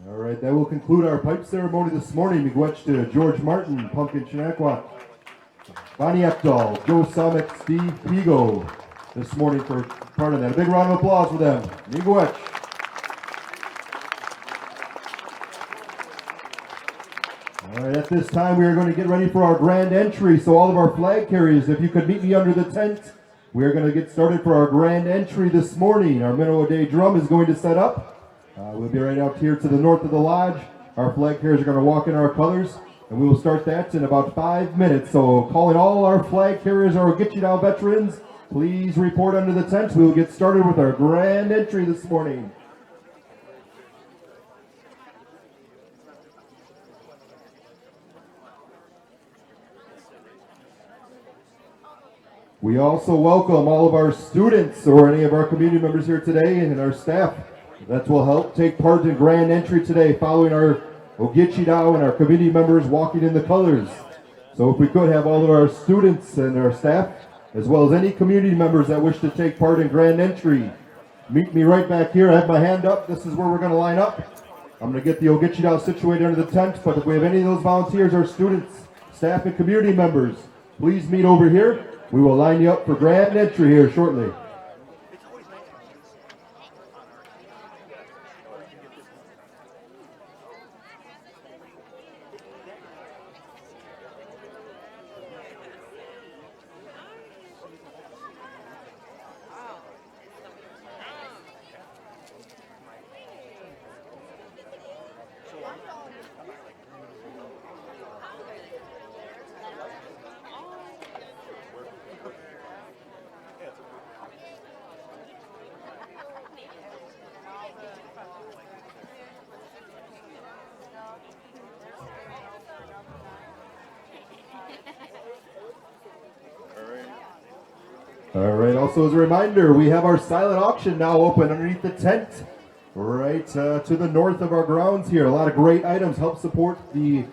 All right, that will conclude our pipe ceremony this morning. Miigwech to George Martin, Pumpkin Chinakwa, Bonnie Epdahl, Joe Summit, Steve Pigo this morning for part of that. A big round of applause for them. Miigwech. All right, at this time we are going to get ready for our grand entry. So all of our flag carriers, if you could meet me under the tent, we are going to get started for our grand entry this morning. Our Minnow Day drum is going to set up. We'll be right out here to the north of the lodge. Our flag carriers are going to walk in our colors, and we will start that in about 5 minutes. So calling all our flag carriers, our Gitchinow veterans, please report under the tent. We will get started with our grand entry this morning. We also welcome all of our students or any of our community members here today and our staff that will help take part in grand entry today following our Ogichidao and our community members walking in the colors. So if we could have all of our students and our staff, as well as any community members that wish to take part in grand entry, meet me right back here. I have my hand up. This is where we're going to line up. I'm going to get the Ogichidao situated under the tent, but if we have any of those volunteers or students, staff and community members, please meet over here. We will line you up for grand entry here shortly. All right, also as a reminder, we have our silent auction now open underneath the tent, right to the north of our grounds here. A lot of great items help support the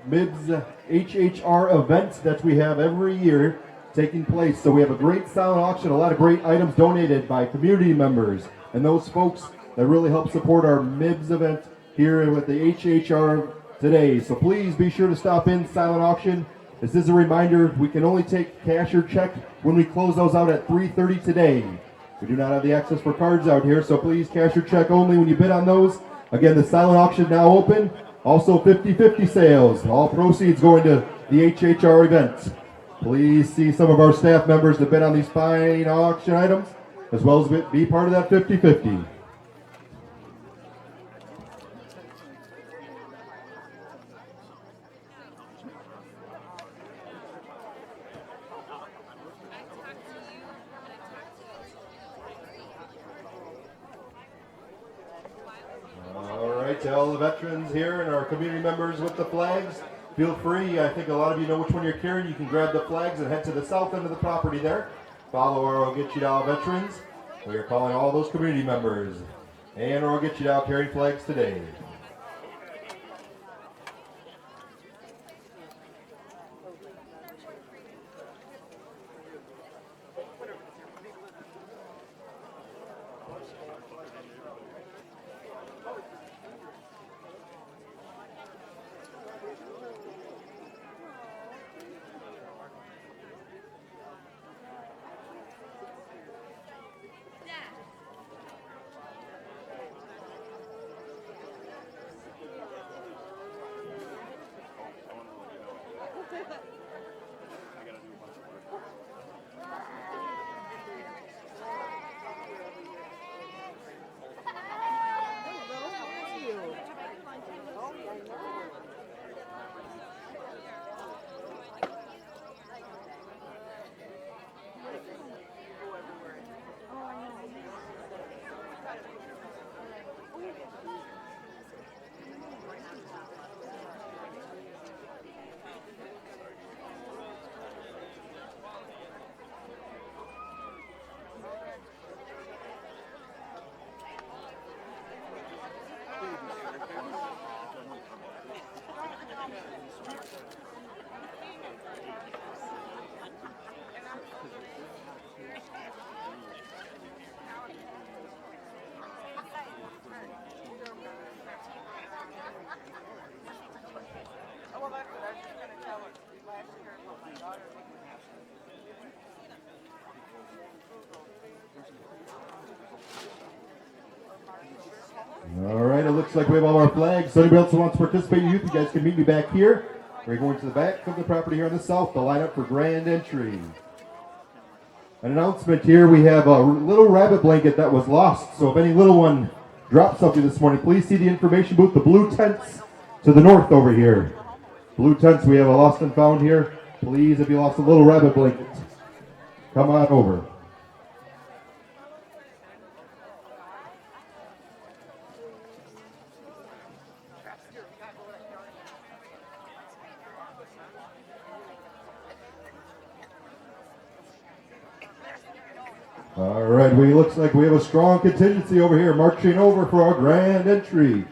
MIBS HHR event that we have every year taking place. So we have a great silent auction, a lot of great items donated by community members and those folks that really help support our MIBS event here with the HHR today. So please be sure to stop in silent auction. This is a reminder, we can only take cash or check when we close those out at 3:30 today. We do not have the access for cards out here, so please cash or check only when you bid on those. Again, the silent auction now open. Also 50-50 sales. All proceeds going to the HHR event. Please see some of our staff members that bid on these fine auction items, as well as be part of that 50-50. To all the veterans here and our community members with the flags, feel free. I think a lot of you know which one you're carrying. You can grab the flags and head to the south end of the property there. Follow our Ogichidao veterans. We are calling all those community members and our Ogichidao carrying flags today. looks like we have all our flags. So anybody else who wants to participate, you guys can meet me back here. We're going to the back of the property here on the south to line up for grand entry. An announcement here, we have a little rabbit blanket that was lost. So if any little one dropped something this morning, please see the information booth, the blue tents to the north over here. Blue tents, we have a lost and found here. Please, if you lost a little rabbit blanket, come on over. All right, looks like we have a strong contingency over here marching over for our grand entry.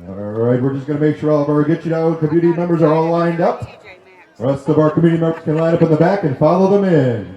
All right, we're just going to make sure all of our Get You Down community members are all lined up. The rest of our community members can line up in the back and follow them in.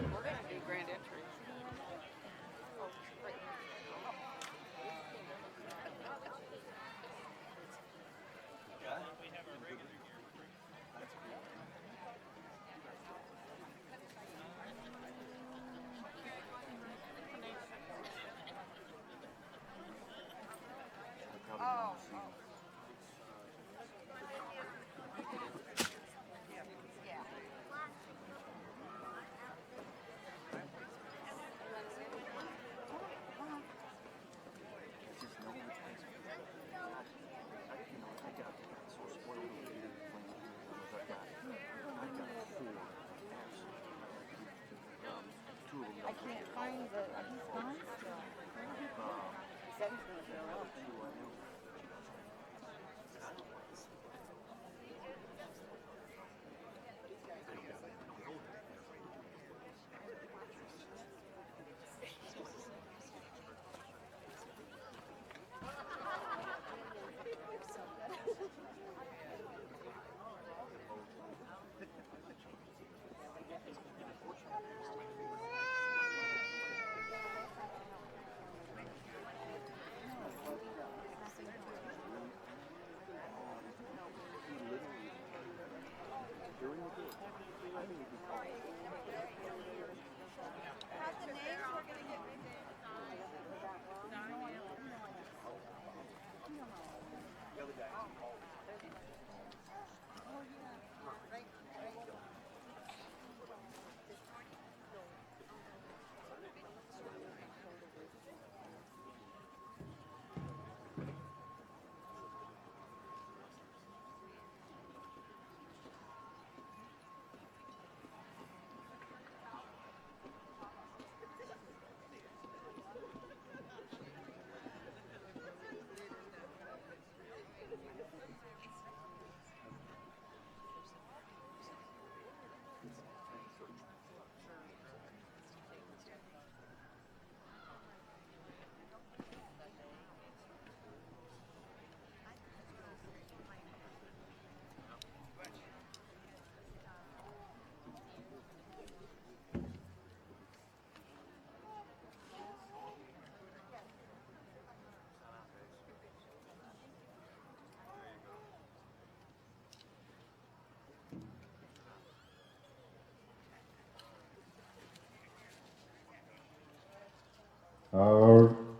I can't find the response.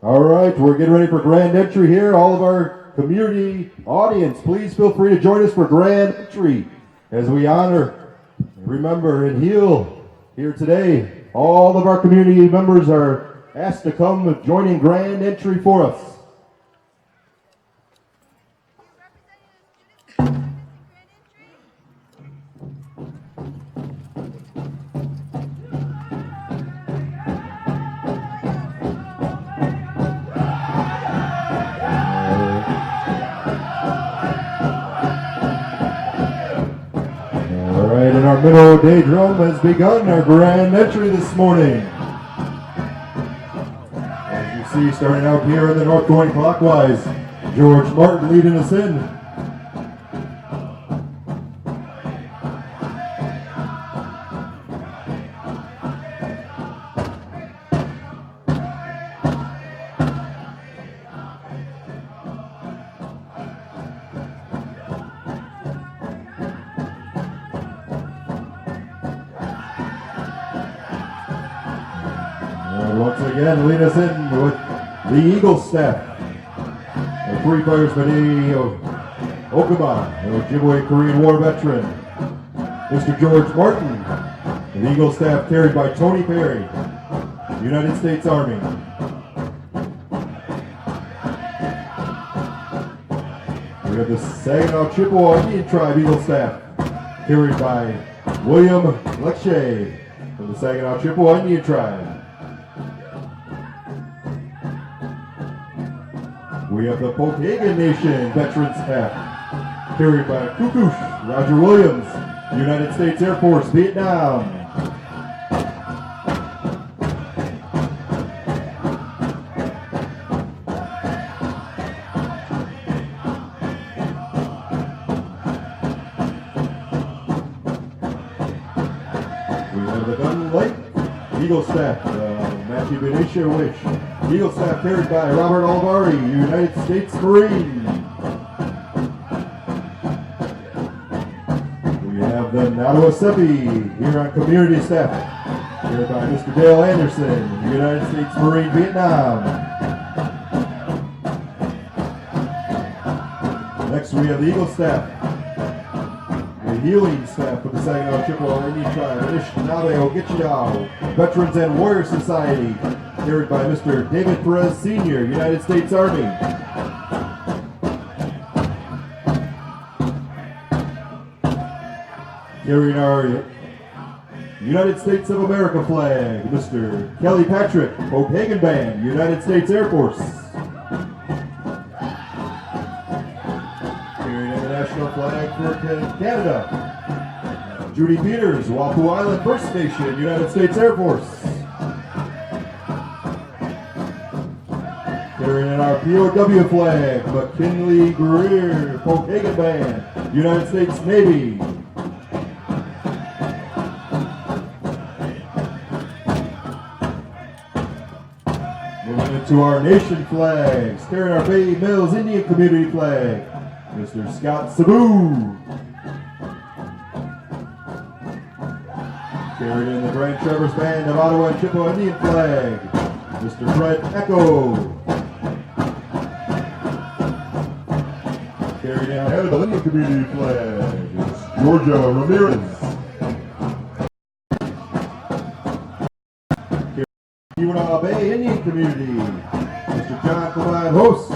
All right, we're getting ready for grand entry here. All of our community audience, please feel free to join us for grand entry as we honor, remember, and heal here today. All of our community members are asked to come join in grand entry for us. And our middle day drum has begun our grand entry this morning. As you see, starting out here in the north going clockwise, George Martin leading us in. again, lead us in with the Eagle staff. The three players by name of Okuma, an Ojibwe Korean War veteran. Mr. George Martin. The Eagle staff carried by Tony Perry, United States Army. We have the Saginaw Chippewa Indian Tribe Eagle staff carried by William Lecce from the Saginaw Chippewa Indian Tribe. We have the Pokagon Nation veteran staff carried by Kukush Roger Williams, United States Air Force, Vietnam. Eagle staff, Matthew Benicia Wish. Eagle staff carried by Robert Alvari, United States Marine. We have the Nattawasepi Huron community staff, carried by Mr. Dale Anderson, United States Marine, Vietnam. Next we have the Eagle staff. The healing staff of the Saginaw Chippewa Indian Tribe, Anishinaabe Ogichiyao, Veterans and Warrior Society, carried by Mr. David Perez Sr., United States Army. Carrying our United States of America flag, Mr. Kelly Patrick, Pokagon Band, United States Air Force. National flag for Canada. Judy Peters, Wapu Island First Nation, United States Air Force. Carrying in our POW flag, McKinley Greer, Pokagon Band, United States Navy. Moving into our nation flags, carrying our Bay Mills Indian Community flag, Mr. Scott Sabu. Carried in the Grand Traverse Band of Ottawa and Chippewa Indian flag, Mr. Fred Echo. Carried in our the Indian Community flag, it's Georgia Ramirez. Carried in Saginaw Bay Indian Community, Mr. John Clement Host.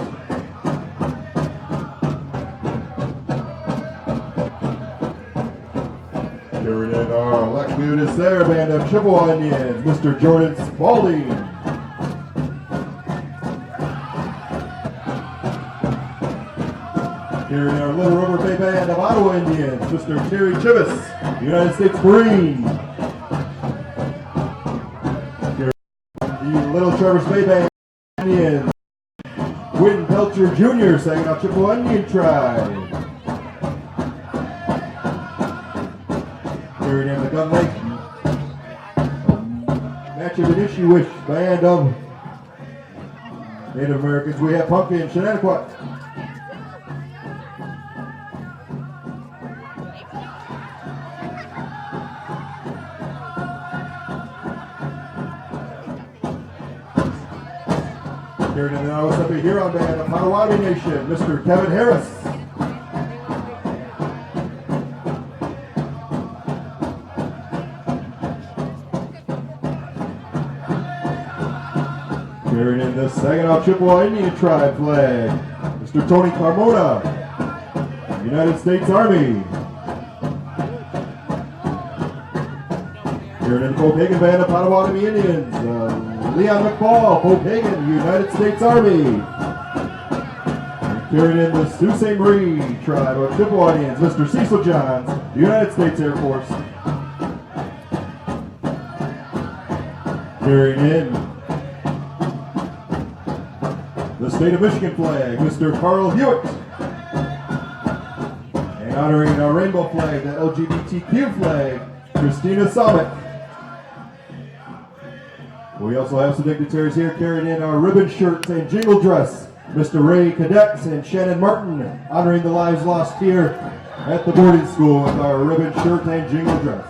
Carried in our Lac Sarah Band of Chippewa Indians, Mr. Jordan Spalding. Carried in our Little River Bay Band of Ottawa Indians, Mr. Terry Chivis, United States Marine. Carried in the Little Traverse Bay Band of Indians, Quentin Pelcher Jr., Saginaw Chippewa Indian Tribe. Carried in the Gun Lake Matcha Wish Band of Native Americans. We have Pumpkin Shenanigans. Carried in the Nattawasepi Huron Band of Potawatomi Nation, Mr. Kevin Harris. Carried in the Saginaw Chippewa Indian Tribe flag, Mr. Tony Carmona, United States Army. Carried in the Pokagon Band of Potawatomi Indians, Leon McFall, Pokagon, United States Army. And carried in the Sault Ste. Marie Tribe of Chippewa Indians, Mr. Cecil Johns, United States Air Force. Carried in the State of Michigan flag, Mr. Carl Hewitt. And honoring our rainbow flag, the LGBTQ flag, Christina Summit. We also have some dignitaries here carrying in our ribbon shirts and jingle dress, Mr. Ray Cadets and Shannon Martin, honoring the lives lost here at the boarding school with our ribbon shirt and jingle dress.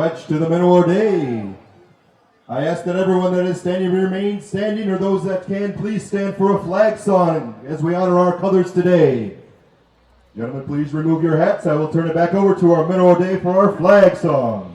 wedge to the middle of the day. I ask that everyone that is standing remain standing, or those that can, please stand for a flag song as we honor our colors today. Gentlemen, please remove your hats. I will turn it back over to our middle of the day for our flag song.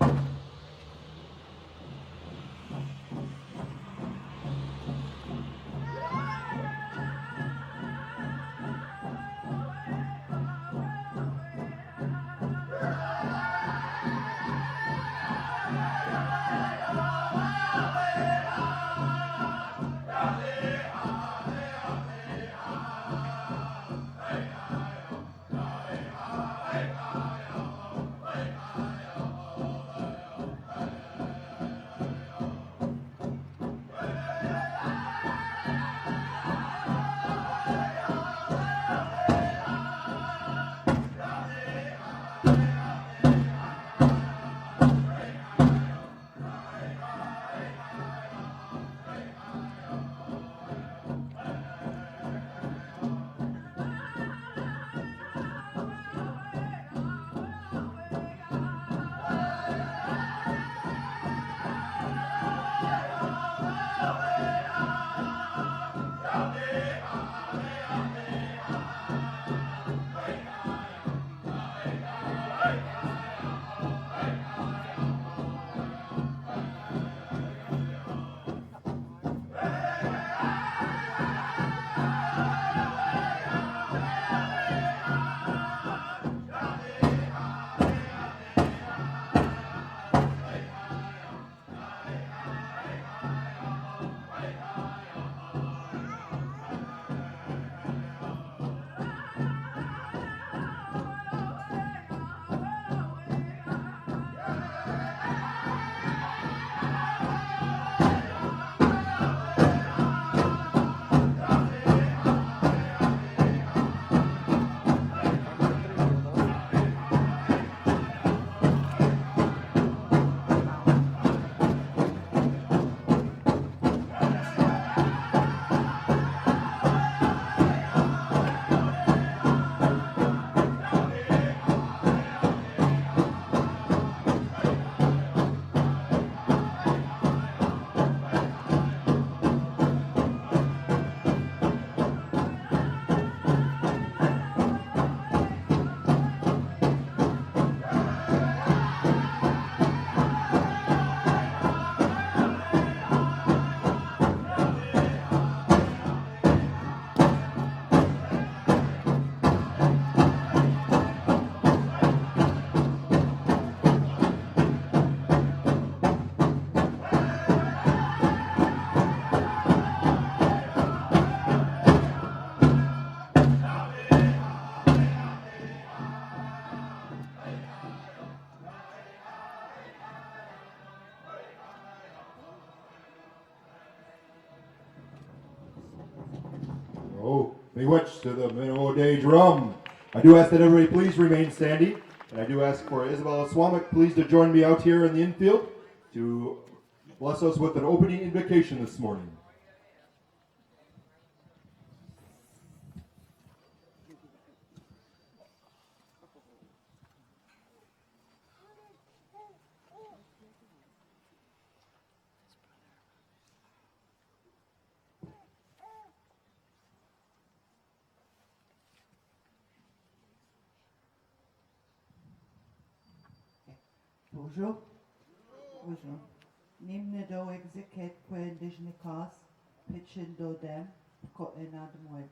Bewitched to the middle of the day drum. I do ask that everybody please remain standing. And I do ask for Isabella Swamick please to join me out here in the infield to bless us with an opening invocation this morning. Bonjour. Bonjour. Nimne do execute quendish nikas, pitchin do dem, ko enadmoy.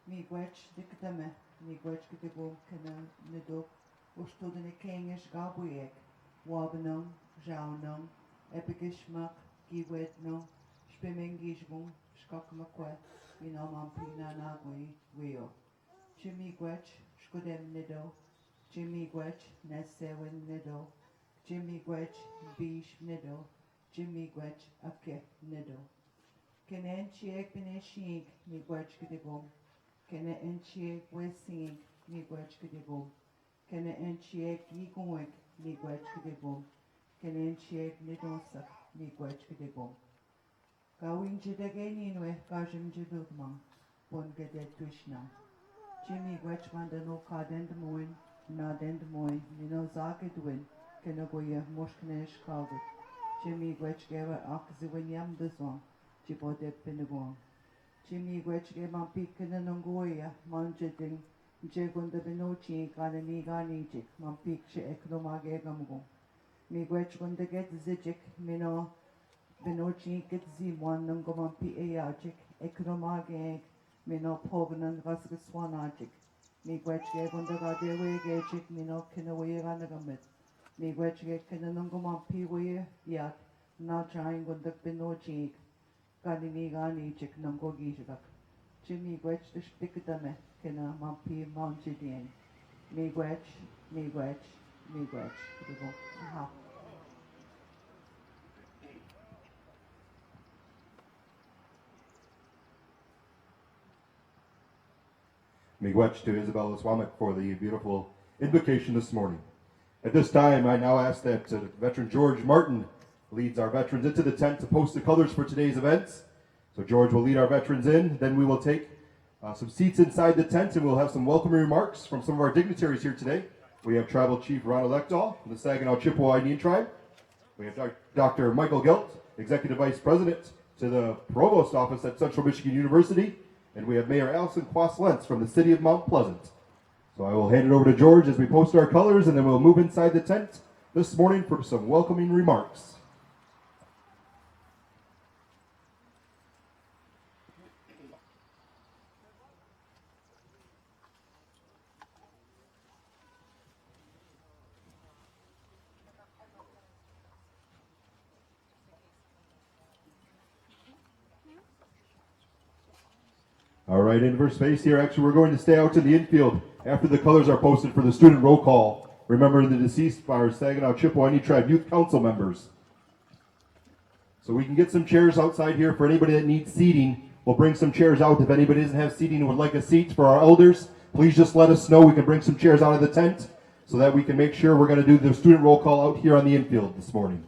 Mi gwech dikdame, mi gwech gidego kena nido, usto de kengish gabuek, wabenum, jaunum, epigishmak, giwetno, spimengishbum, skakmakwe, minamam pina nagui, weo. Jimmy gwech, skudem nido, Jimmy gwech, nesewin nido. Jimmy Gwetch, Bish Nido, Jimmy Gwetch, Ake Nido. Kene enchiek bene shink, ni Gwetch Gidigum. Kene enchiek wessing, ni Gwetch Gidigum. Kene enchiek yigoink, ni Gwetch Gidigum. Kene enchiek nidosak, ni Gwetch Gidigum. Gawin jidageninwe, gajim jidugman, bon gedet tushna. Jimmy Gwetch van den no kadend moin, nadend moin, ni no zagedwin. Kenagoya Moshkanesh Calvert. Jimmy Gwetchgeva Akziwinyam the song. Chibode Pinagong. Jimmy Gwetchge Mampi Kenangoya Manjading. Jegunda Binochi Ganani Ganijik. Mampik She Eknomage Gamgo. Mi Gwetchgunda get Zijik Mino. Binochi get Z1 Nungomampi Eajik. Eknomage Mino Poganan Rasgaswanajik. Mi Gwetchge Gundagadewe Gajik Mino Kinaway Ranagamit. Mi Gwetchge Kinanungomampi Way Yak. Na Chine Gundak Binochi. Ganini Ganijik Nungogijak. Jimmy Gwetch the Stikadame. Kena Mampi Mounchidien. Mi Gwetch, Mi Gwetch, Mi Gwetch. Aha. Miigwech to Isabella Swamek for the beautiful invocation this morning. At this time, I now ask that veteran George Martin leads our veterans into the tent to post the colors for today's events. So George will lead our veterans in, then we will take some seats inside the tent and we'll have some welcoming remarks from some of our dignitaries here today. We have Tribal Chief Ronald Ekdahl from the Saginaw Chippewa Indian Tribe. We have Dr. Michael Gelt, Executive Vice President to the Provost Office at Central Michigan University. And we have Mayor Allison Quas-Lentz from the city of Mount Pleasant. So I will hand it over to George as we post our colors, and then we'll move inside the tent this morning for some welcoming remarks. All right, in first space here, actually, we're going to stay out in the infield after the colors are posted for the student roll call. Remember, the deceased are Saginaw Chippewa Indian Tribe Youth Council members. So we can get some chairs outside here for anybody that needs seating. We'll bring some chairs out. If anybody doesn't have seating and would like a seat for our elders, please just let us know. We can bring some chairs out of the tent so that we can make sure we're going to do the student roll call out here on the infield this morning.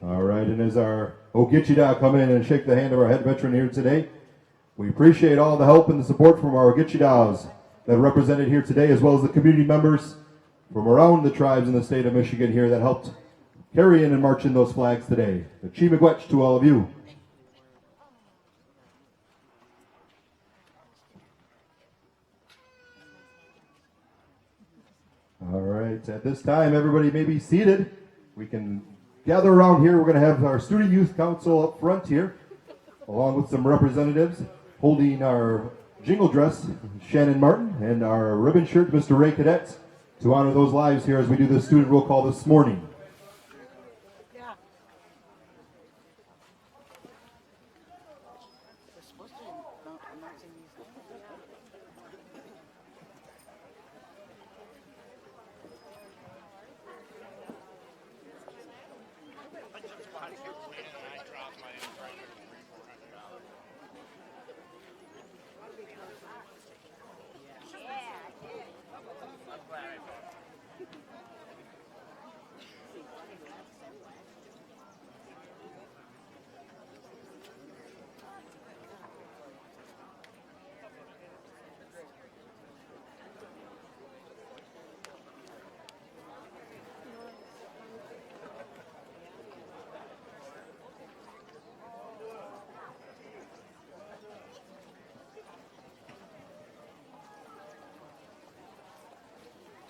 All right, and as our Ogichida come in and shake the hand of our head veteran here today, we appreciate all the help and the support from our Ogichidas that are represented here today, as well as the community members from around the tribes in the state of Michigan here that helped carry in and march in those flags today. The Chi-miigwech to all of you. All right, at this time, everybody may be seated. We can gather around here. We're going to have our Student Youth Council up front here, along with some representatives holding our jingle dress, Shannon Martin, and our ribbon shirt, Mr. Ray Cadet, to honor those lives here as we do the student roll call this morning.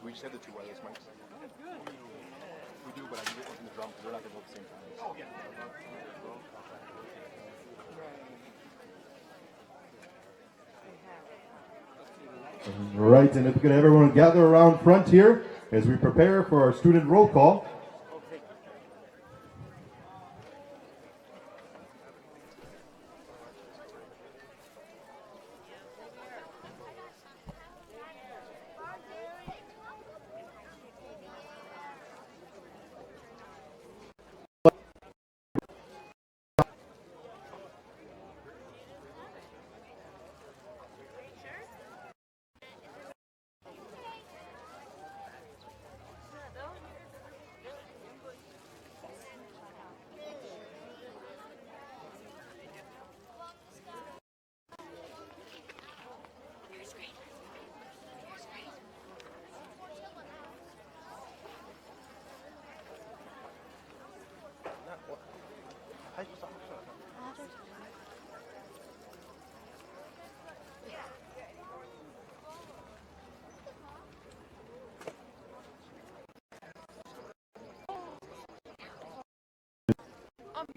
We just have the two wireless mics. We do, but I can get one from the drum because they're not going to go at the same time. Oh, yeah. All right, and if we could have everyone gather around front here as we prepare for our student roll call.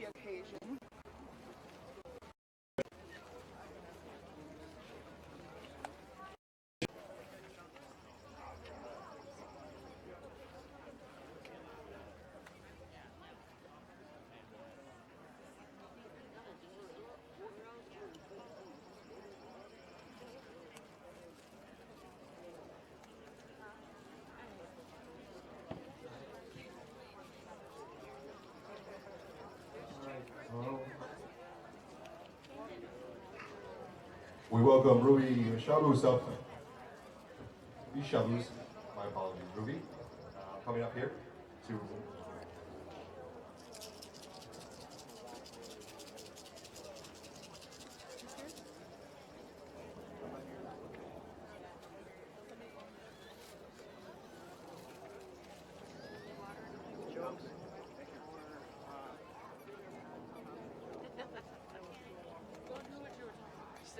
occasion. We welcome Ruby Shabus up. Ruby Shabus, my apologies, Ruby, coming up here to.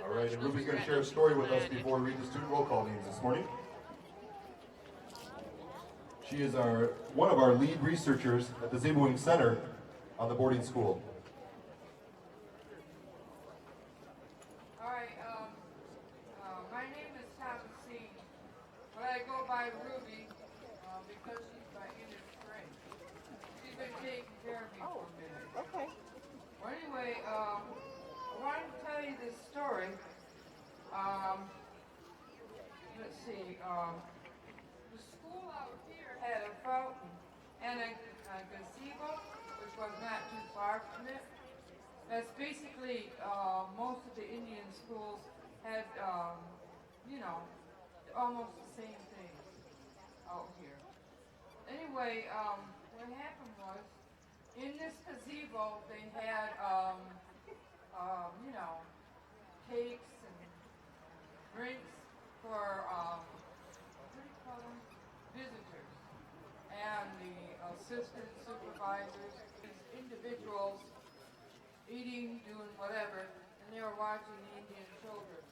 All right, and Ruby's going to share a story with us before we read the student roll call names this morning. She is one of our lead researchers at the Zebewing Center on the boarding school. All right, my name is Thomasine, but I go by Ruby because she's my inner friend. She's been taking care of me for a minute. Okay. Well, anyway, I wanted to tell you this story. Let's see, the school out here had a fountain and a gazebo, which was not too far from it. That's basically, most of the Indian schools had, almost the same things out here. Anyway, what happened was, in this gazebo, they had, cakes and drinks for, what do you call them? Visitors. And the assistant supervisors, these individuals eating, doing whatever, and they were watching the Indian children.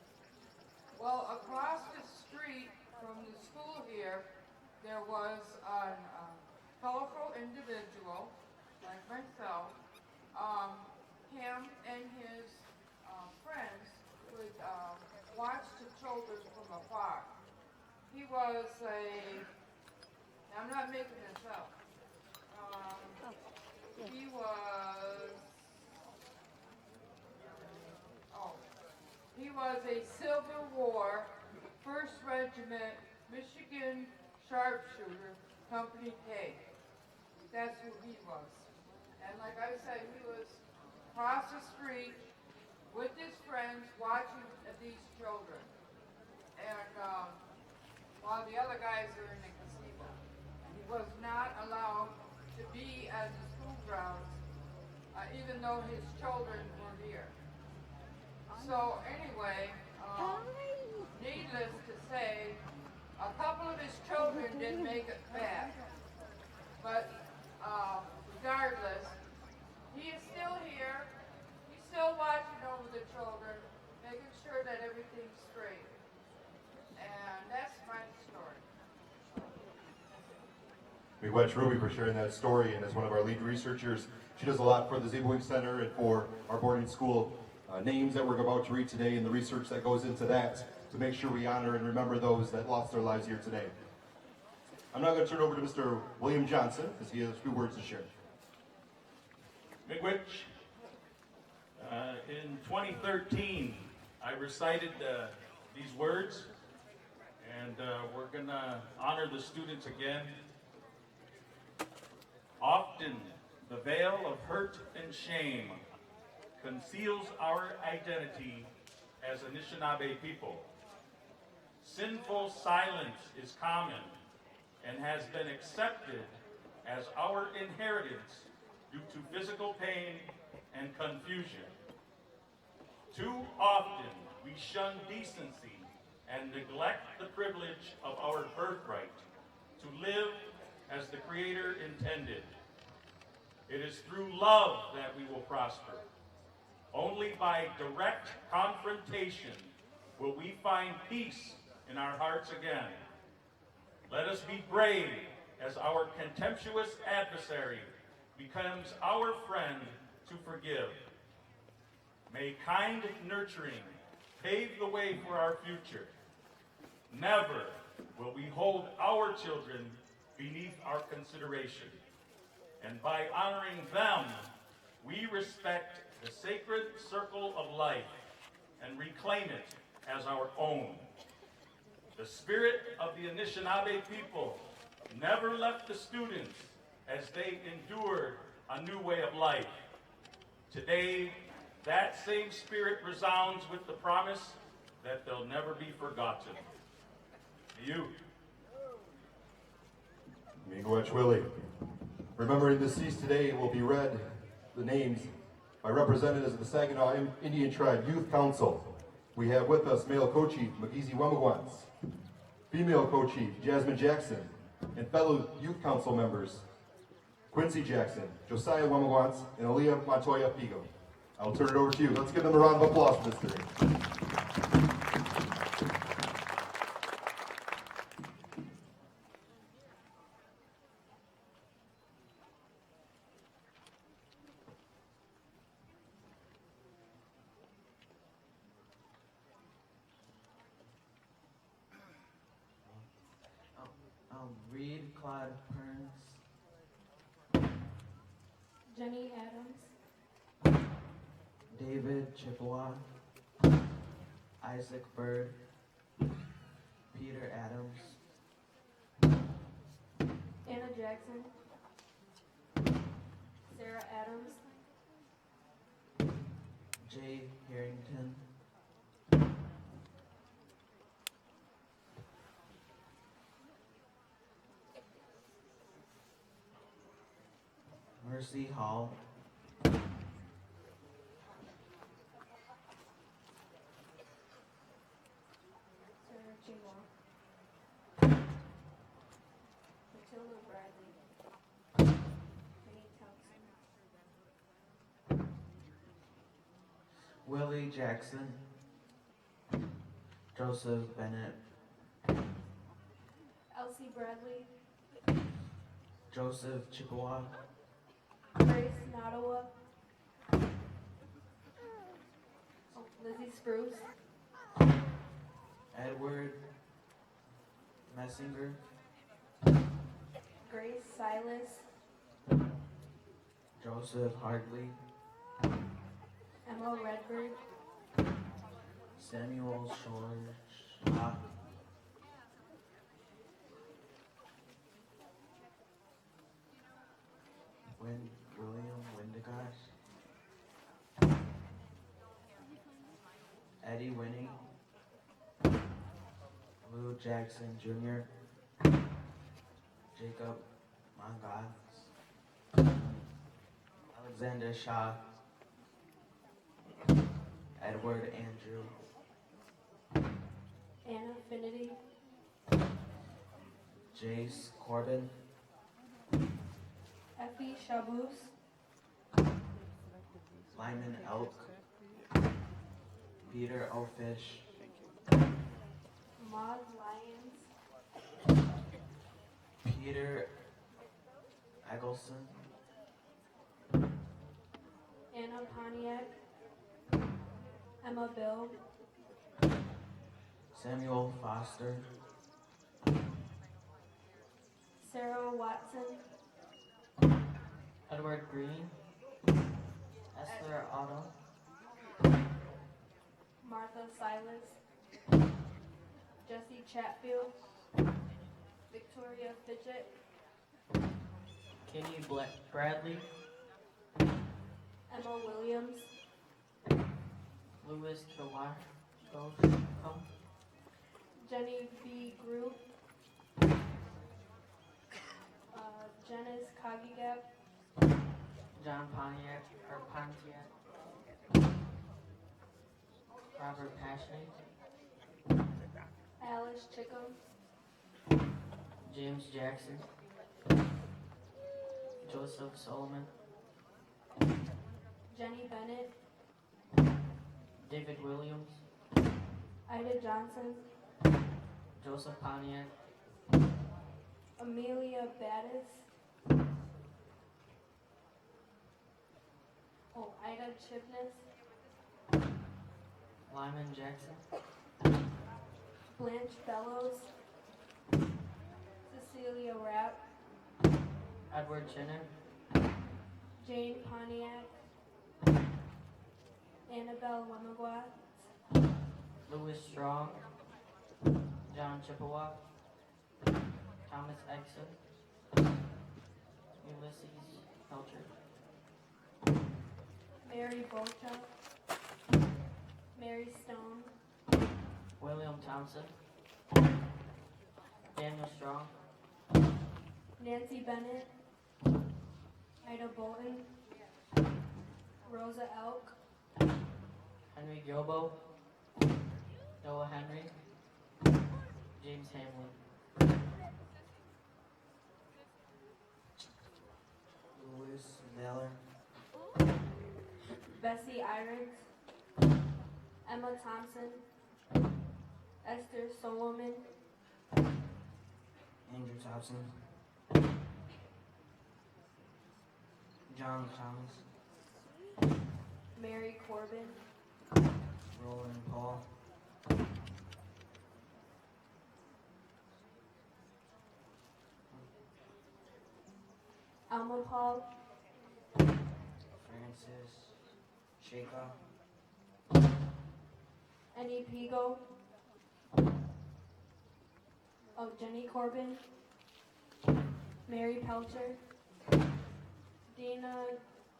Well, across the street from the school here, there was a colorful individual, like myself. Him and his friends would watch the children from afar. He was I'm not making this up. He was a Civil War, 1st Regiment, Michigan Sharpshooter, Company K. That's who he was. And like I said, he was across the street with his friends watching these children. And while the other guys were in the gazebo. He was not allowed to be at the school grounds, even though his children were here. So anyway, needless to say, a couple of his children didn't make it back. But regardless, he is still here. He's still watching over the children, making sure that everything's straight. And that's my story. We thank Ruby for sharing that story, and as one of our lead researchers, she does a lot for the Zebewing Center and for our boarding school names that we're about to read today and the research that goes into that to make sure we honor and remember those that lost their lives here today. I'm now going to turn over to Mr. William Johnson because he has a few words to share. Miigwech, in 2013, I recited these words, and we're going to honor the students again. Often, the veil of hurt and shame conceals our identity as Anishinaabe people. Sinful silence is common and has been accepted as our inheritance due to physical pain and confusion. Too often, we shun decency and neglect the privilege of our birthright to live as the Creator intended. It is through love that we will prosper. Only by direct confrontation will we find peace in our hearts again. Let us be brave as our contemptuous adversary becomes our friend to forgive. May kind nurturing pave the way for our future. Never will we hold our children beneath our consideration. And by honoring them, we respect the sacred circle of life and reclaim it as our own. The spirit of the Anishinaabe people never left the students as they endured a new way of life. Today, that same spirit resounds with the promise that they'll never be forgotten. You. Miigwech Willie. Remembering the deceased today will be read the names by representatives of the Saginaw Indian Tribe Youth Council. We have with us male co-chief Magizi Wamagwans, female co-chief Jasmine Jackson, and fellow youth council members Quincy Jackson, Josiah Wamagwans, and Aaliyah Montoya Pigo. I'll turn it over to you. Let's give them a round of applause for this today. Reed Claude Perns, Jenny Adams, David Chippewa, Isaac Bird, Peter Adams, Anna Jackson, Sarah Adams, Jay Harrington, Mercy Hall, Sarah Chippewa, Matilda Bradley, Penny Thompson, Willie Jackson, Joseph Bennett, Elsie Bradley, Joseph Chippewa, Grace Nottawa, Lizzie Spruce, Edward Messinger, Grace Silas, Joseph Hartley, Emma Redberg, Samuel Shaw, William Windegash, Eddie Winning, Lou Jackson Jr., Jacob Mangas, Alexander Shaw, Edward Andrew, Anna Finity, Jace Corbin, Effie Chabous, Lyman Elk, Peter O'Fish, Maud Lyons, Peter Eggleston, Anna Pontiac, Emma Bill, Samuel Foster, Sarah Watson, Edward Green, Esther Otto, Martha Silas, Jesse Chatfield, Victoria Fidget, Kenny Bradley, Emma Williams, Louis Killar, Jenny B. Group, Janice Kagigap, John Pontiac, Robert Pashley, Alice Chickham, James Jackson, Joseph Solomon, Jenny Bennett, David Williams, Ida Johnson, Joseph Pontiac, Amelia Battis, Ida Chipness, Lyman Jackson. Blanche Bellows, Cecilia Rapp, Edward Chinner. Jane Pontiac, Annabelle Wemigwat, Louis Strong. John Chippewa. Thomas Exon. Ulysses Pelcher. Mary Bocha, Mary Stone, William Thompson. Daniel Strong. Nancy Bennett, Ida Bolton, Rosa Elk, Henry Gilbo. Noah Henry. James Hamlin. Louis Valor. Bessie Irons, Emma Thompson, Esther Solomon, Andrew Thompson. John Thomas. Mary Corbin, Roland Paul. Alma Paul, Francis Shaker. Annie Pigo, Jenny Corbin, Mary Pelcher, Dana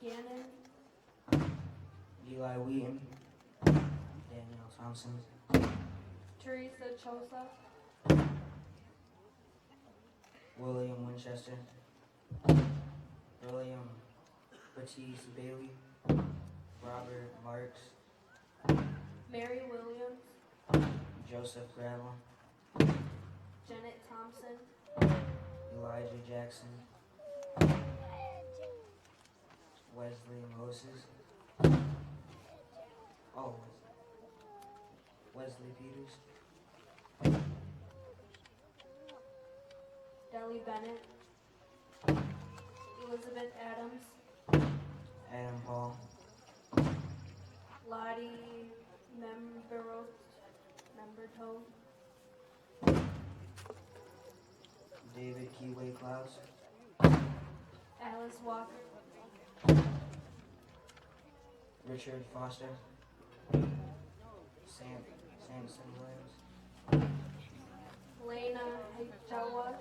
Gannon, Eli Wheaton. Daniel Thompson. Teresa Chosa, William Winchester. William Batiste Bailey. Robert Marks. Mary Williams, Joseph Gravel. Janet Thompson, Elijah Jackson. Wesley Moses. Oh, Wesley Peters. Deli Bennett, Elizabeth Adams, Adam Paul. Lottie Memberto, David Keyway Klaus. Alice Walker, Richard Foster. Samson Williams. Lena Hijawas,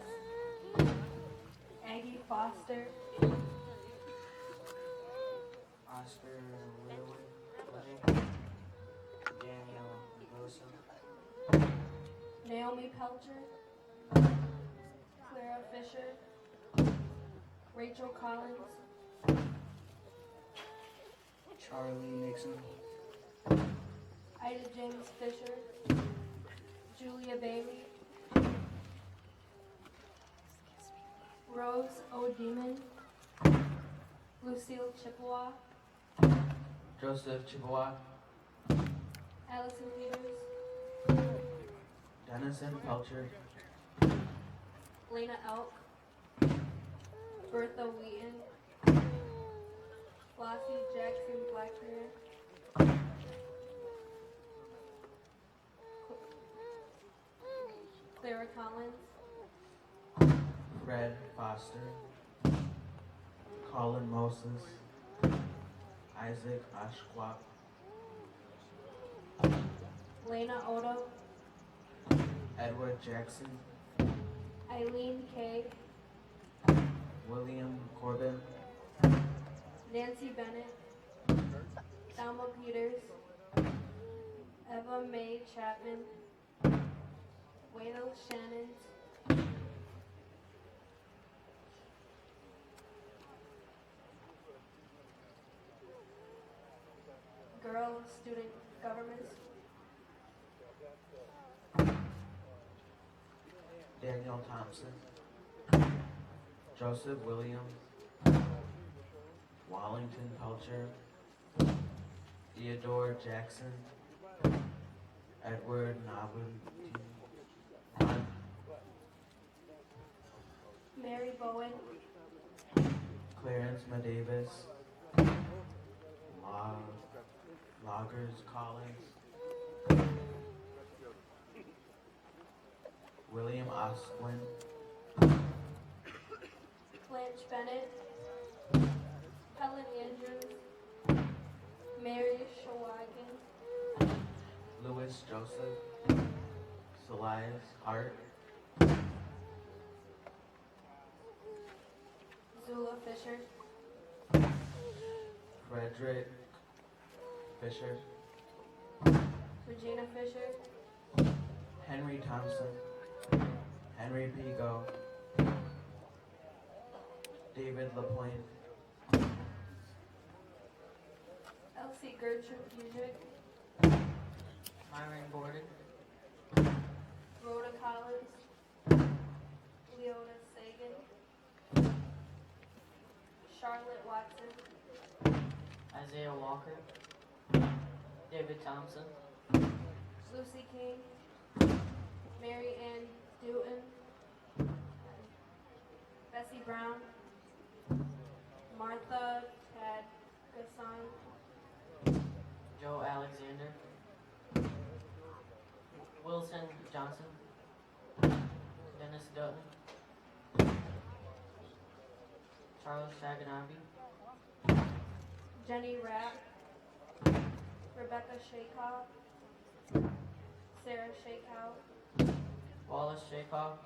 Aggie Foster, Oscar Little. Daniel Bosa. Naomi Pelcher, Clara Fisher, Rachel Collins, Charlie Nixon. Ida James Fisher, Julia Bailey, Rose O'Demon, Lucille Chippewa, Joseph Chippewa. Allison Leaders, Dennison Pelcher. Lena Elk, Bertha Wheaton, Flossie Jackson Blackbeard, Clara Collins, Fred Foster. Colin Moses. Isaac Ashquat. Lena Odo, Edward Jackson. Eileen Kay, William Corbin. Nancy Bennett, Thelma Peters, Eva Mae Chapman, Wayne Shannon, Girl Student Governments, Daniel Thompson. Joseph Williams. Wallington Pelcher. Theodore Jackson. Edward Nabin. Mary Bowen, Clarence Davis. Loggers Collins, William Oswin, Blanche Bennett, Helen Andrews, Mary Shawagin, Louis Joseph, Elias Hart, Zula Fisher, Frederick Fisher, Regina Fisher, Henry Thompson, Henry Pigo, David LaPointe, Elsie Gertrude Busick, Myron Gordon, Rhoda Collins, Leona Sagan, Charlotte Watson, Isaiah Walker, David Thompson, Lucy King, Mary Ann Dutton, Bessie Brown, Martha Tadgason, Joe Alexander, Wilson Johnson, Dennis Dutton, Charles Saginaw, Jenny Rapp, Rebecca Shakow, Sarah Shakow, Wallace Shakoff,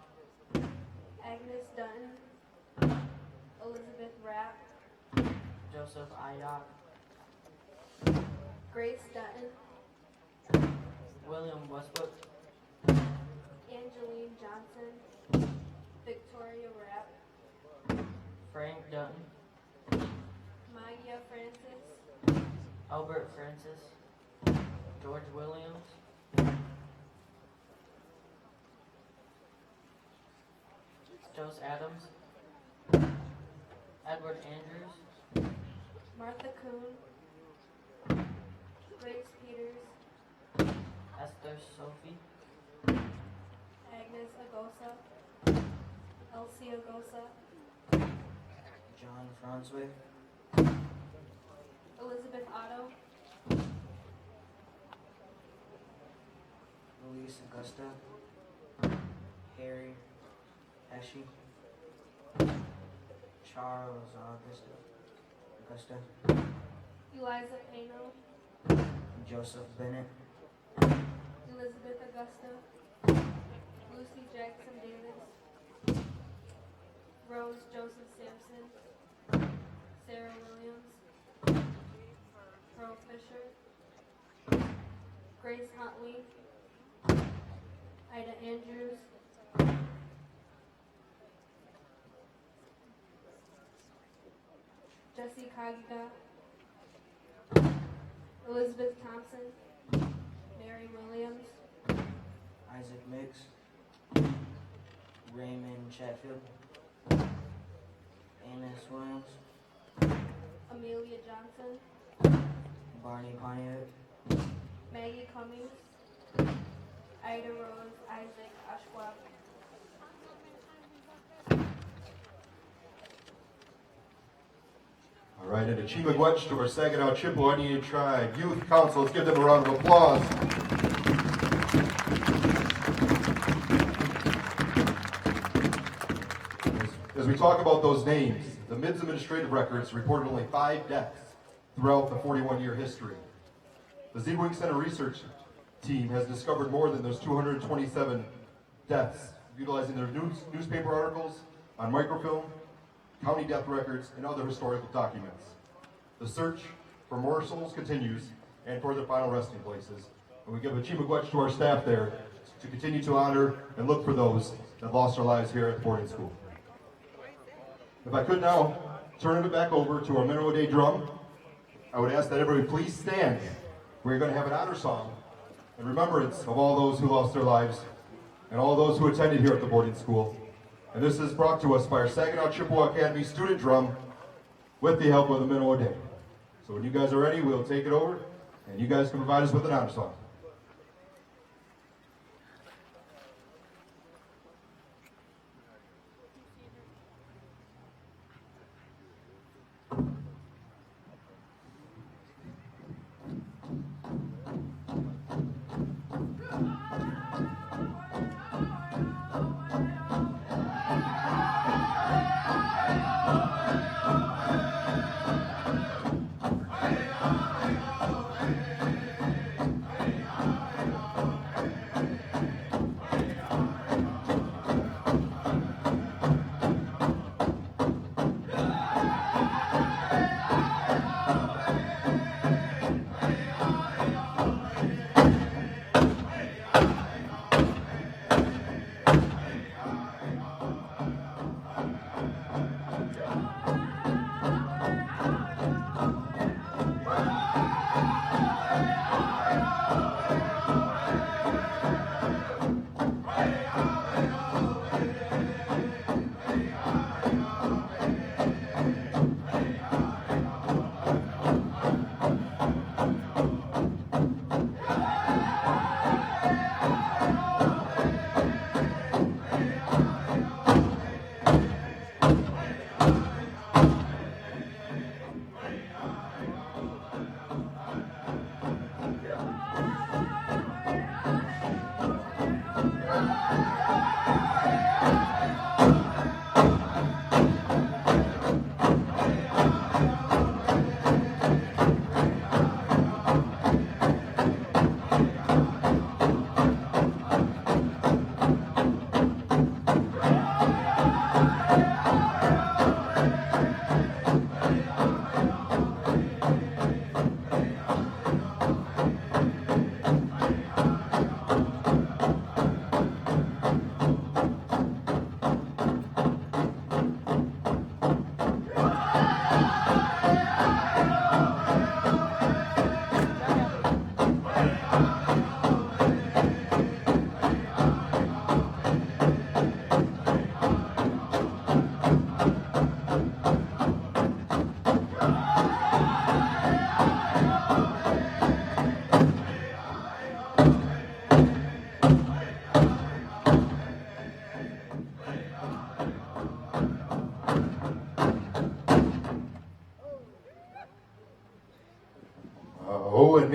Agnes Dutton, Elizabeth Rapp, Joseph Ayotte, Grace Dutton, William Westbrook, Angeline Johnson, Victoria Rapp, Frank Dutton, Maya Francis, Albert Francis, George Williams, Jose Adams, Edward Andrews, Martha Kuhn, Grace Peters, Esther Sophie, Agnes Agosa, Elsie Agosa, John Francois, Elizabeth Otto, Luis Augusta, Harry Heshe, Charles Augusta, Eliza Pano, Joseph Bennett, Elizabeth Augusta, Lucy Jackson Davis, Rose Joseph Sampson, Sarah Williams, Pearl Fisher, Grace Huntley, Ida Andrews, Jessie Kagiga, Elizabeth Thompson, Mary Williams, Isaac Mix, Raymond Chatfield, Annis Williams, Amelia Johnson, Barney Pontiac, Maggie Cummings, Ida Rose, Isaac Ashwab. All right, and a Chimagwetch to our Saginaw Chippewa Indian Tribe Youth Council. Let's give them a round of applause. As we talk about those names, the MIDS administrative records reported only 5 deaths throughout the 41-year history. The Zebwing Center research team has discovered more than those 227 deaths, utilizing their newspaper articles on microfilm, county death records, and other historical documents. The search for more souls continues and for their final resting places. And we give a Chimagwetch to our staff there to continue to honor and look for those that lost their lives here at the boarding school. If I could now turn it back over to our Mineral Day drum, I would ask that everybody please stand. We're going to have an honor song in remembrance of all those who lost their lives and all those who attended here at the boarding school. And this is brought to us by our Saginaw Chippewa Academy student drum with the help of the Mineral Day. So when you guys are ready, we'll take it over and you guys can provide us with an honor song.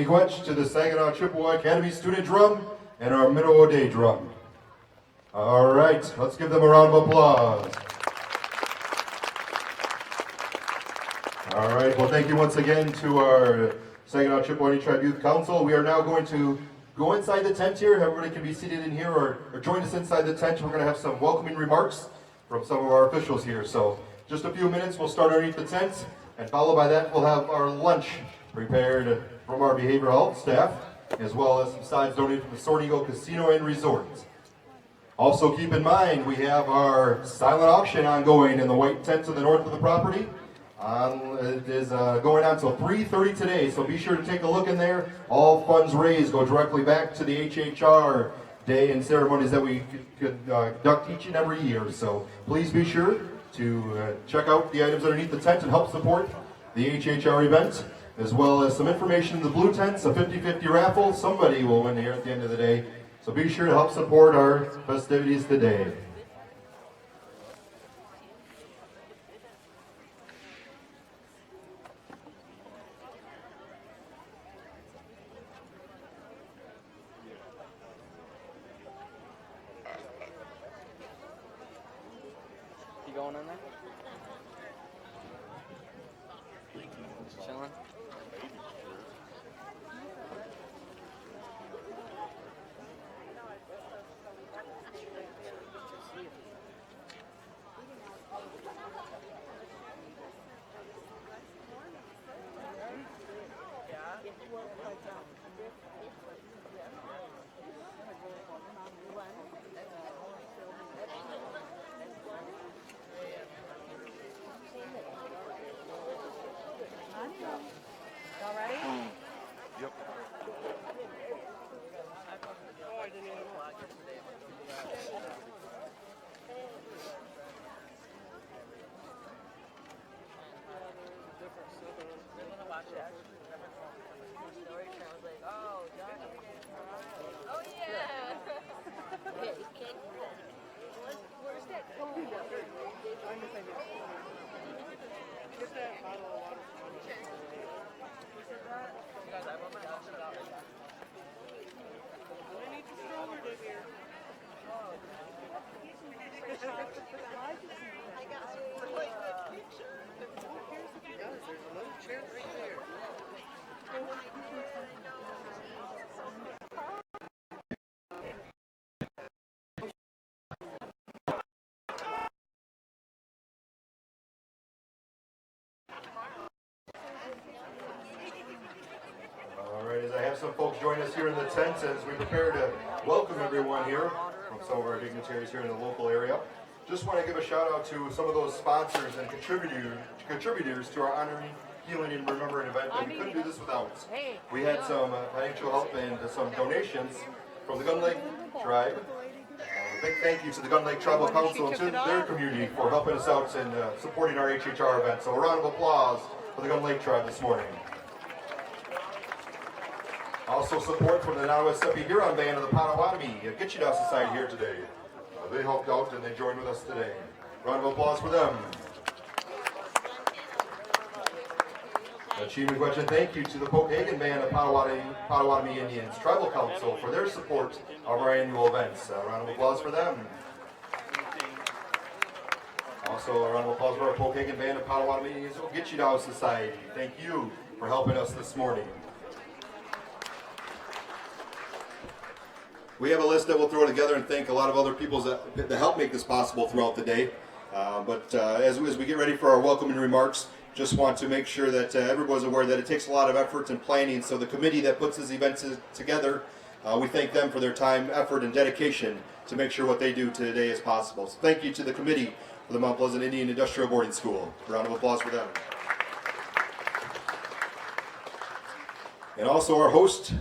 Miigwech to the Saginaw Chippewa Academy Student Drum and our Minnow Day Drum. All right, let's give them a round of applause. All right, well, thank you once again to our Saginaw Chippewa Indian Tribe Youth Council. We are now going to go inside the tent here. Everybody can be seated in here or join us inside the tent. We're going to have some welcoming remarks from some of our officials here. So just a few minutes, we'll start underneath the tent, and followed by that, we'll have our lunch prepared from our behavioral health staff, as well as some sides donated from the Sornigo Casino and Resort. Also keep in mind, we have our silent auction ongoing in the white tent to the north of the property. It is going on till 3:30 today, so be sure to take a look in there. All funds raised go directly back to the HHR day and ceremonies that we conduct each and every year. So please be sure to check out the items underneath the tent and help support the HHR event, as well as some information in the blue tents, a 50-50 raffle. Somebody will win here at the end of the day. So be sure to help support our festivities today. You going in there? Just chilling? All ready? Yep. Oh yeah. Where's that phone? Get that bottle of water. I need the stroller to here. I got a really good picture. There's a little chair right there. All right, as I have some folks join us here in the tent as we prepare to welcome everyone here from some of our dignitaries here in the local area. Just want to give a shout out to some of those sponsors and contributors to our Honoring, Healing, and Remembering event that we couldn't do this without. We had some financial help and some donations from the Gun Lake Tribe. A big thank you to the Gun Lake Tribal Council and to their community for helping us out and supporting our HHR event. So a round of applause for the Gun Lake Tribe this morning. Also support from the Nottawasepi Huron Band of the Potawatomi Gitchida Society here today. They helped out and they joined with us today. Round of applause for them. Chief Miigwech, thank you to the Pokagon Band of Potawatomi Indians Tribal Council for their support of our annual events. Round of applause for them. Also a round of applause for our Pokagon Band of Potawatomi Indians Gitchida Society. Thank you for helping us this morning. We have a list that we'll throw together and thank a lot of other people that help make this possible throughout the day. As we get ready for our welcoming remarks, just want to make sure that everyone's aware that it takes a lot of effort and planning. So the committee that puts this event together, we thank them for their time, effort, and dedication to make sure what they do today is possible. So thank you to the committee for the Mount Pleasant Indian Industrial Boarding School. A round of applause for them. And also our host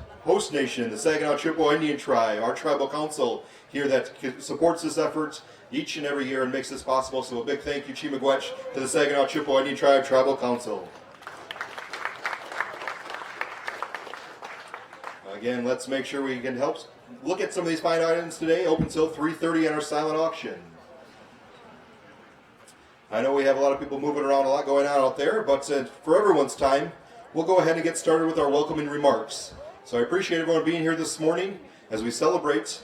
nation, the Saginaw Chippewa Indian Tribe, our tribal council here that supports this effort each and every year and makes this possible. So a big thank you, Chief Miigwech, to the Saginaw Chippewa Indian Tribe Tribal Council. Again, let's make sure we can help look at some of these fine items today, open till 3:30 on our silent auction. I know we have a lot of people moving around, a lot going on out there, but for everyone's time, we'll go ahead and get started with our welcoming remarks. So I appreciate everyone being here this morning as we celebrate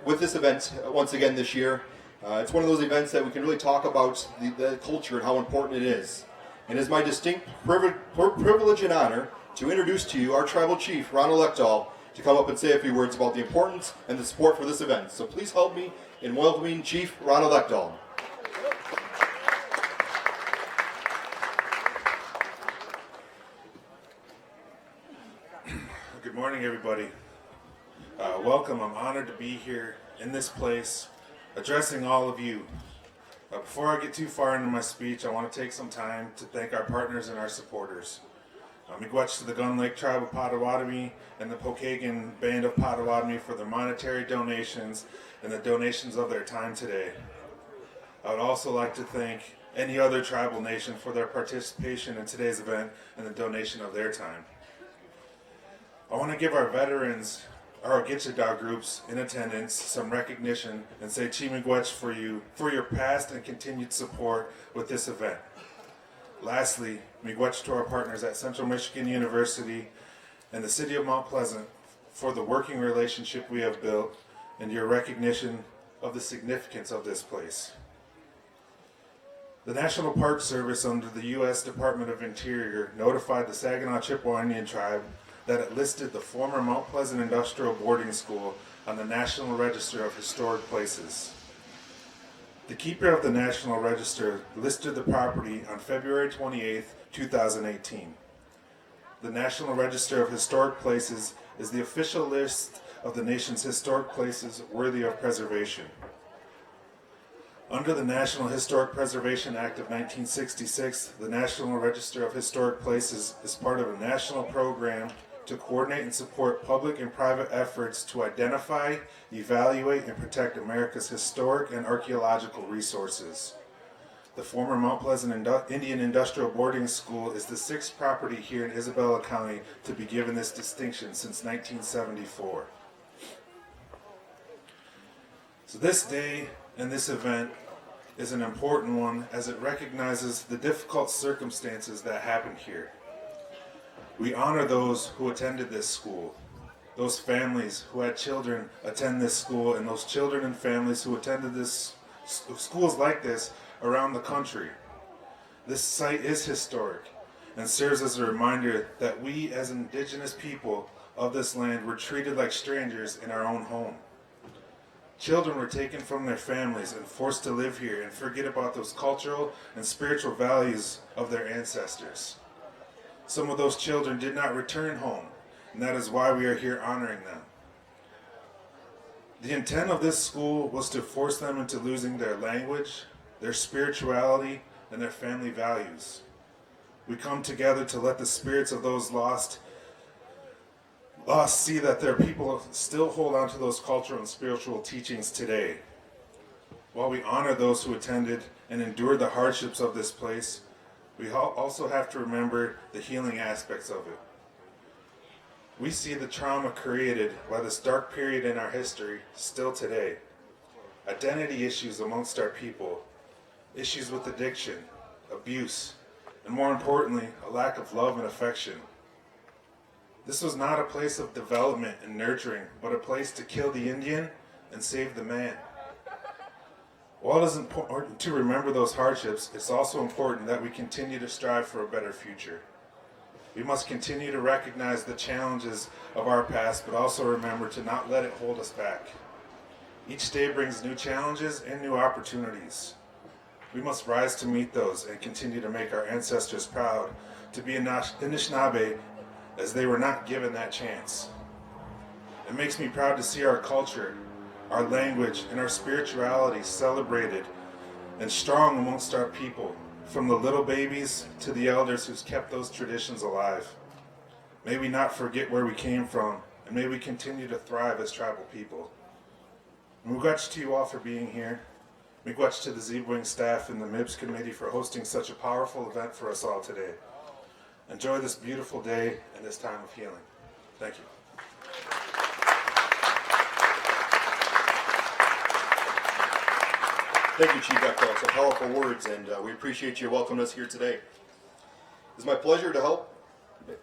with this event once again this year. It's one of those events that we can really talk about the culture and how important it is. And it's my distinct privilege and honor to introduce to you our tribal chief, Ronald Lekdahl, to come up and say a few words about the importance and the support for this event. So please help me in welcoming Chief Ronald Lekdahl. Good morning, everybody. Welcome. I'm honored to be here in this place, addressing all of you. Before I get too far into my speech, I want to take some time to thank our partners and our supporters. Miigwech to the Gun Lake Tribe of Potawatomi and the Pokagon Band of Potawatomi for their monetary donations and the donations of their time today. I would also like to thank any other tribal nation for their participation in today's event and the donation of their time. I want to give our veterans, our Gitchada groups in attendance, some recognition and say Miigwech for your past and continued support with this event. Lastly, miigwech to our partners at Central Michigan University and the City of Mount Pleasant for the working relationship we have built and your recognition of the significance of this place. The National Park Service under the U.S. Department of Interior notified the Saginaw Chippewa Indian Tribe that it listed the former Mount Pleasant Industrial Boarding School on the National Register of Historic Places. The keeper of the National Register listed the property on February 28, 2018. The National Register of Historic Places is the official list of the nation's historic places worthy of preservation. Under the National Historic Preservation Act of 1966, the National Register of Historic Places is part of a national program to coordinate and support public and private efforts to identify, evaluate, and protect America's historic and archaeological resources. The former Mount Pleasant Indian Industrial Boarding School is the sixth property here in Isabella County to be given this distinction since 1974. So this day and this event is an important one as it recognizes the difficult circumstances that happened here. We honor those who attended this school, those families who had children attend this school, and those children and families who attended schools like this around the country. This site is historic and serves as a reminder that we as indigenous people of this land were treated like strangers in our own home. Children were taken from their families and forced to live here and forget about those cultural and spiritual values of their ancestors. Some of those children did not return home, and that is why we are here honoring them. The intent of this school was to force them into losing their language, their spirituality, and their family values. We come together to let the spirits of those lost see that their people still hold on to those cultural and spiritual teachings today. While we honor those who attended and endured the hardships of this place, we also have to remember the healing aspects of it. We see the trauma created by this dark period in our history still today. Identity issues amongst our people, issues with addiction, abuse, and more importantly, a lack of love and affection. This was not a place of development and nurturing, but a place to kill the Indian and save the man. While it is important to remember those hardships, it's also important that we continue to strive for a better future. We must continue to recognize the challenges of our past, but also remember to not let it hold us back. Each day brings new challenges and new opportunities. We must rise to meet those and continue to make our ancestors proud to be Anishinaabe, as they were not given that chance. It makes me proud to see our culture, our language, and our spirituality celebrated and strong amongst our people, from the little babies to the elders who's kept those traditions alive. May we not forget where we came from, and may we continue to thrive as tribal people. Miigwech to you all for being here. Miigwech to the Zebwing staff and the MIBS committee for hosting such a powerful event for us all today. Enjoy this beautiful day and this time of healing. Thank you. Thank you, Chief Lekdahl. Some powerful words, and we appreciate you welcoming us here today. It's my pleasure to help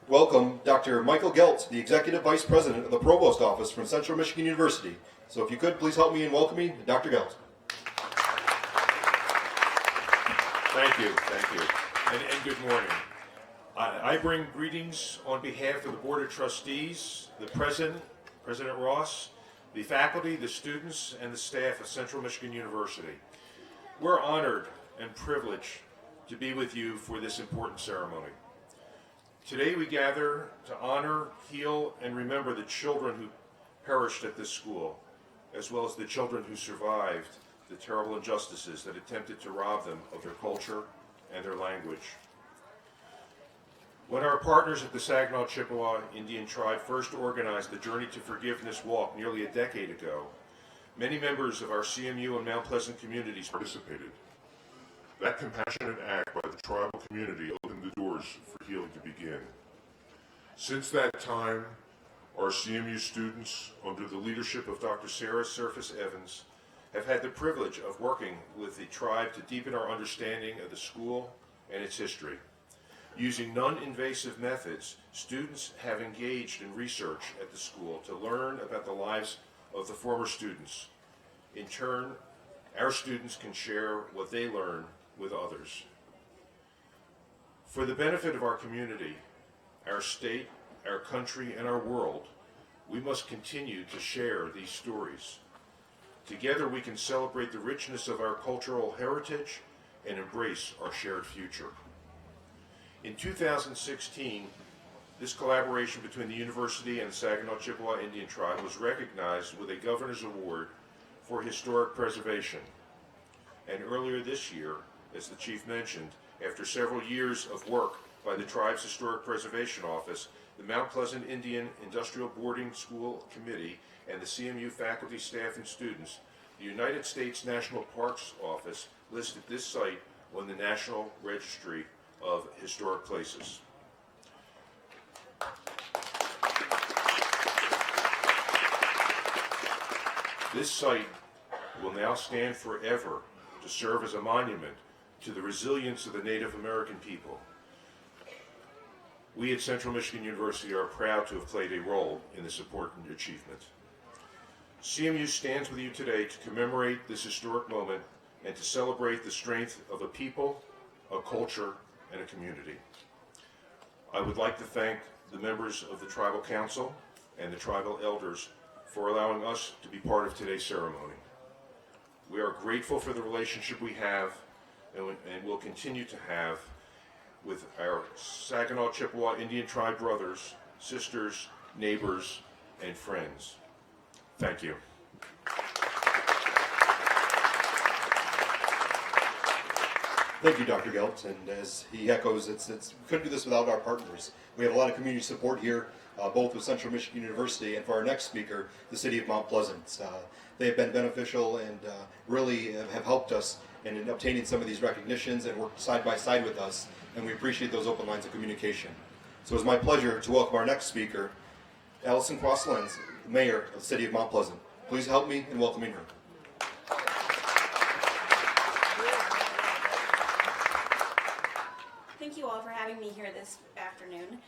welcome Dr. Michael Gelt, the Executive Vice President of the Provost Office from Central Michigan University. So if you could, please help me in welcoming Dr. Gelt. Thank you, and good morning. I bring greetings on behalf of the Board of Trustees, the President, President Ross, the faculty, the students, and the staff of Central Michigan University. We're honored and privileged to be with you for this important ceremony. Today we gather to honor, heal, and remember the children who perished at this school, as well as the children who survived the terrible injustices that attempted to rob them of their culture and their language. When our partners at the Saginaw Chippewa Indian Tribe first organized the Journey to Forgiveness Walk nearly a decade ago, many members of our CMU and Mount Pleasant communities participated. That compassionate act by the tribal community opened the doors for healing to begin. Since that time, our CMU students, under the leadership of Dr. Sarah Surface Evans, have had the privilege of working with the tribe to deepen our understanding of the school and its history. Using non-invasive methods, students have engaged in research at the school to learn about the lives of the former students. In turn, our students can share what they learn with others. For the benefit of our community, our state, our country, and our world, we must continue to share these stories. Together we can celebrate the richness of our cultural heritage and embrace our shared future. In 2016, this collaboration between the university and the Saginaw Chippewa Indian Tribe was recognized with a Governor's Award for Historic Preservation. And earlier this year, as the Chief mentioned, after several years of work by the tribe's Historic Preservation Office, the Mount Pleasant Indian Industrial Boarding School Committee, and the CMU faculty, staff, and students, the United States National Parks Office listed this site on the National Registry of Historic Places. This site will now stand forever to serve as a monument to the resilience of the Native American people. We at Central Michigan University are proud to have played a role in this important achievement. CMU stands with you today to commemorate this historic moment and to celebrate the strength of a people, a culture, and a community. I would like to thank the members of the Tribal Council and the tribal elders for allowing us to be part of today's ceremony. We are grateful for the relationship we have and will continue to have with our Saginaw Chippewa Indian Tribe brothers, sisters, neighbors, and friends. Thank you. Thank you, Dr. Gelt. And as he echoes, we couldn't do this without our partners. We have a lot of community support here, both with Central Michigan University and for our next speaker, the city of Mount Pleasant. They have been beneficial and really have helped us in obtaining some of these recognitions and worked side by side with us, and we appreciate those open lines of communication. So it's my pleasure to welcome our next speaker, Allison Crosslands, Mayor of the city of Mount Pleasant. Please help me in welcoming her. Thank you all for having me here this afternoon.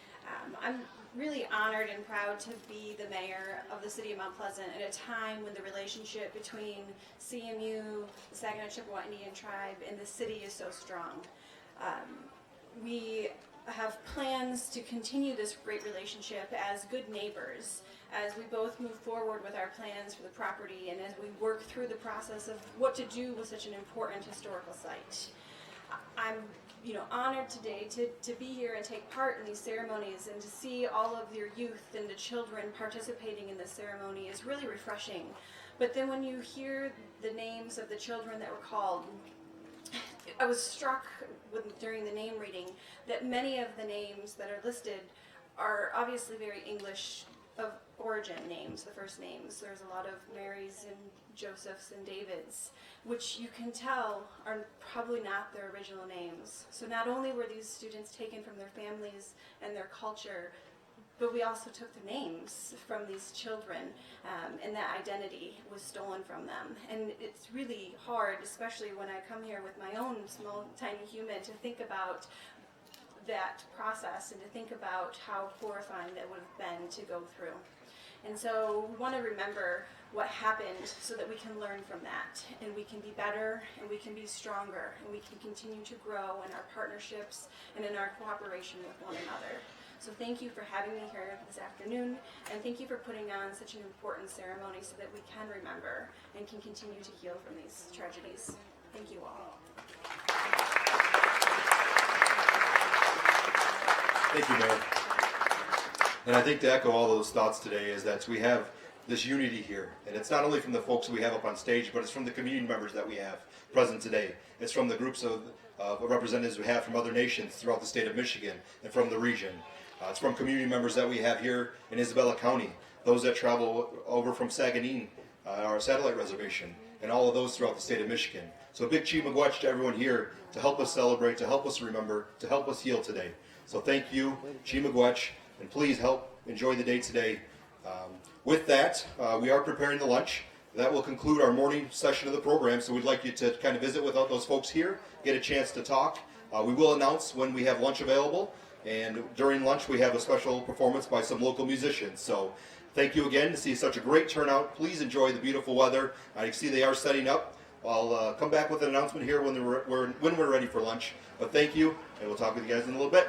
I'm really honored and proud to be the mayor of the city of Mount Pleasant at a time when the relationship between CMU, the Saginaw Chippewa Indian Tribe, and the city is so strong. We have plans to continue this great relationship as good neighbors, as we both move forward with our plans for the property and as we work through the process of what to do with such an important historical site. I'm honored today to be here and take part in these ceremonies and to see all of your youth and the children participating in this ceremony is really refreshing. But then when you hear the names of the children that were called, I was struck during the name reading that many of the names that are listed are obviously very English of origin names, the first names. There's a lot of Marys and Josephs and Davids, which you can tell are probably not their original names. So not only were these students taken from their families and their culture, but we also took the names from these children, and that identity was stolen from them. And it's really hard, especially when I come here with my own small, tiny human, to think about that process and to think about how horrifying that would have been to go through. And so we want to remember what happened so that we can learn from that, and we can be better, and we can be stronger, and we can continue to grow in our partnerships and in our cooperation with one another. So thank you for having me here this afternoon, and thank you for putting on such an important ceremony so that we can remember and can continue to heal from these tragedies. Thank you all. Thank you, Mayor. And I think to echo all those thoughts today is that we have this unity here. And it's not only from the folks we have up on stage, but it's from the community members that we have present today. It's from the groups of representatives we have from other nations throughout the state of Michigan and from the region. It's from community members that we have here in Isabella County, those that travel over from Saginaw, our satellite reservation, and all of those throughout the state of Michigan. So a big Chippewa to everyone here to help us celebrate, to help us remember, to help us heal today. So thank you, Chippewa, and please help enjoy the day today. With that, we are preparing the lunch. That will conclude our morning session of the program, so we'd like you to kind of visit with those folks here, get a chance to talk. We will announce when we have lunch available, and during lunch we have a special performance by some local musicians. So thank you again to see such a great turnout. Please enjoy the beautiful weather. I see they are setting up. I'll come back with an announcement here when we're ready for lunch. But thank you, and we'll talk with you guys in a little bit.